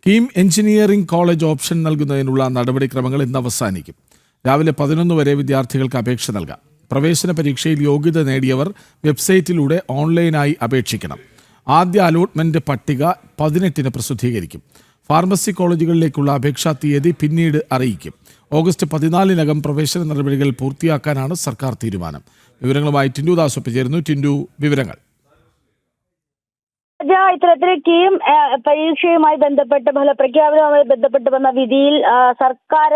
KEAM engineering college option നൽകുന്നതിനുള്ള നടപടിക്രമങ്ങൾ ഇന്ന് അവസാനിക്കും. രാവിലെ 11 വരെ വിദ്യാർത്ഥികൾക്ക് അപേക്ഷ നൽകാം. പ്രവേശന പരീക്ഷയിൽ യോഗ്യത നേടിയവർ വെബ്സൈറ്റിലൂടെ ഓൺലൈനായി അപേക്ഷിക്കണം. ആദ്യ അലോട്ട്മെന്റ് പട്ടിക 18-ന് പ്രസിദ്ധീകരിക്കും. ഫാർമസി കോളേജുകളിലേക്കുള്ള അപേക്ഷാ തീയതി പിന്നീട് അറിയിക്കും. ഓഗസ്റ്റ് 14-നകം പ്രവേശന നടപടികൾ പൂർത്തിയാക്കാനാണ് സർക്കാർ തീരുമാനം. വിവരങ്ങളുമായി ടിൻഡു ദാസ് ഒപ്പുചേരുന്നു. ടിൻഡു, വിവരങ്ങൾ. ഇത്തരത്തിൽ കീം പരീക്ഷയുമായി ബന്ധപ്പെട്ട് ഫലപ്രഖ്യാപനവുമായി ബന്ധപ്പെട്ട് വന്ന വിധിയിൽ സർക്കാർ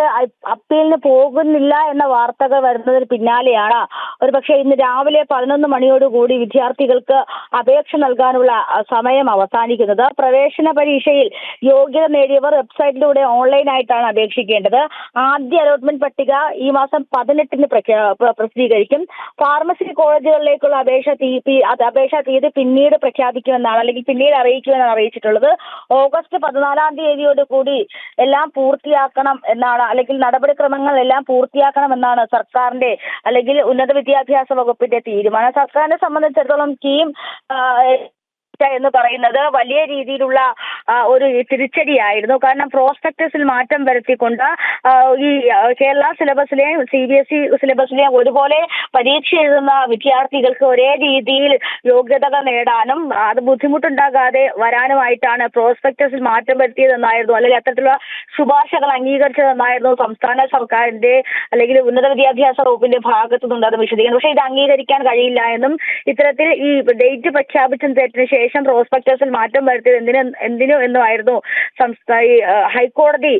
അപ്പീലിന് പോകുന്നില്ല എന്ന വാർത്തകൾ വരുന്നതിന് പിന്നാലെയാണ് ഒരുപക്ഷെ ഇന്ന് രാവിലെ 11 മണിയോടുകൂടി വിദ്യാർത്ഥികൾക്ക് അപേക്ഷ നൽകാനുള്ള സമയം അവസാനിക്കുന്നത്. പ്രവേശന പരീക്ഷയിൽ യോഗ്യത നേടിയവർ വെബ്സൈറ്റിലൂടെ ഓൺലൈനായിട്ടാണ് അപേക്ഷിക്കേണ്ടത്. ആദ്യ അലോട്ട്മെന്റ് പട്ടിക ഈ മാസം 18-ന് പ്രസിദ്ധീകരിക്കും. ഫാർമസി കോളേജുകളിലേക്കുള്ള അപേക്ഷാ തീയതി പിന്നീട് പ്രഖ്യാപിക്കുമെന്നാണ്, അല്ലെങ്കിൽ പിന്നീട് അറിയിക്കുമെന്നാണ് അറിയിച്ചിട്ടുള്ളത്. ഓഗസ്റ്റ് 14-ാം തീയതിയോടുകൂടി എല്ലാം പൂർത്തിയാക്കണം എന്നാണ്, അല്ലെങ്കിൽ നടപടിക്രമങ്ങൾ എല്ലാം പൂർത്തിയാക്കണം എന്നാണ് സർക്കാരിന്റെ അല്ലെങ്കിൽ ഉന്നത വിദ്യാഭ്യാസ വകുപ്പിന്റെ തീരുമാനം. സർക്കാരിനെ സംബന്ധിച്ചിടത്തോളം കീം എന്ന് പറയുന്നത് വലിയ രീതിയിലുള്ള ഒരു തിരിച്ചടിയായിരുന്നു. കാരണം പ്രോസ്പെക്ടസിൽ മാറ്റം വരുത്തിക്കൊണ്ട് ഈ കേരള സിലബസിലെയും CBSE സിലബസിലെയും ഒരുപോലെ പരീക്ഷ എഴുതുന്ന വിദ്യാർത്ഥികൾക്ക് ഒരേ രീതിയിൽ യോഗ്യതകൾ നേടാനും അത് ബുദ്ധിമുട്ടുണ്ടാകാതെ വരാനുമായിട്ടാണ് പ്രോസ്പെക്ടസിൽ മാറ്റം വരുത്തിയതെന്നായിരുന്നു, അല്ലെങ്കിൽ അത്തരത്തിലുള്ള ശുപാർശകൾ അംഗീകരിച്ചതെന്നായിരുന്നു സംസ്ഥാന സർക്കാരിന്റെ അല്ലെങ്കിൽ ഉന്നത വിദ്യാഭ്യാസ വകുപ്പിന്റെ ഭാഗത്തു നിന്നുണ്ടാകുന്ന വിശദീകരണം. പക്ഷേ ഇത് അംഗീകരിക്കാൻ കഴിയില്ല എന്നും, ഇത്തരത്തിൽ ഈ ഡേറ്റ് പ്രഖ്യാപിച്ചതിന് ശേഷം പ്രോസ്പെക്ടസിൽ മാറ്റം വരുത്തിയത് എന്തിനു എന്നുമായിരുന്നു ഹൈക്കോടതി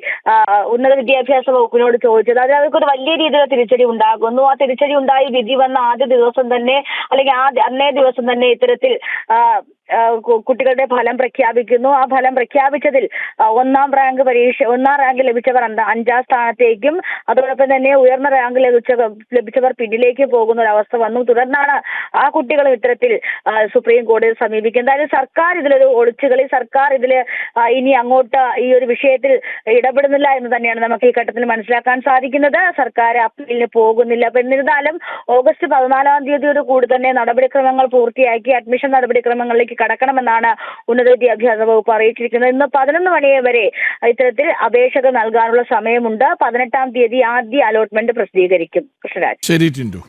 ഉന്നത വിദ്യാഭ്യാസ വകുപ്പിനോട് ചോദിച്ചത്. അത് അവർക്കൊരു വലിയ രീതിയിലുള്ള തിരിച്ചടി ഉണ്ടാകുന്നു. ആ തിരിച്ചടി ഉണ്ടായി വിധി വന്ന ആദ്യ ദിവസം തന്നെ, അല്ലെങ്കിൽ അന്നേ ദിവസം തന്നെ ഇത്തരത്തിൽ കുട്ടികളുടെ ഫലം പ്രഖ്യാപിക്കുന്നു. ആ ഫലം പ്രഖ്യാപിച്ചതിൽ ഒന്നാം റാങ്ക് ലഭിച്ചവർ 5-ാം സ്ഥാനത്തേക്കും അതോടൊപ്പം തന്നെ ഉയർന്ന റാങ്ക് ലഭിച്ചവർ പിന്നിലേക്ക് പോകുന്ന ഒരു അവസ്ഥ വന്നു. തുടർന്നാണ് ആ കുട്ടികൾ ഇത്തരത്തിൽ സുപ്രീം കോടതിയെ സമീപിക്കുന്നത്. അതായത് സർക്കാർ ഇതിലൊരു ഒളിച്ചുകളി, സർക്കാർ ഇതില് ഇനി അങ്ങോട്ട് ഈ ഒരു വിഷയത്തിൽ ഇടപെടുന്നില്ല എന്ന് തന്നെയാണ് നമുക്ക് ഈ ഘട്ടത്തിൽ മനസ്സിലാക്കാൻ സാധിക്കുന്നത്. സർക്കാർ അപ്പീലിന് പോകുന്നില്ല. അപ്പൊ എന്നിരുന്നാലും ഓഗസ്റ്റ് 14-ാം തീയതിയോട് കൂടി തന്നെ നടപടിക്രമങ്ങൾ പൂർത്തിയാക്കി അഡ്മിഷൻ നടപടിക്രമങ്ങളിലേക്ക് കടക്കണമെന്നാണ് ഉന്നത വിദ്യാഭ്യാസ വകുപ്പ് അറിയിച്ചിരിക്കുന്നത്. ഇന്ന് 11 മണി വരെ ഇത്തരത്തിൽ അപേക്ഷകൾ നൽകാനുള്ള സമയമുണ്ട്. 18-ാം തീയതി ആദ്യ അലോട്ട്മെന്റ് പ്രസിദ്ധീകരിക്കും. കൃഷ്ണരാജ്. ശരി ടിൻഡു.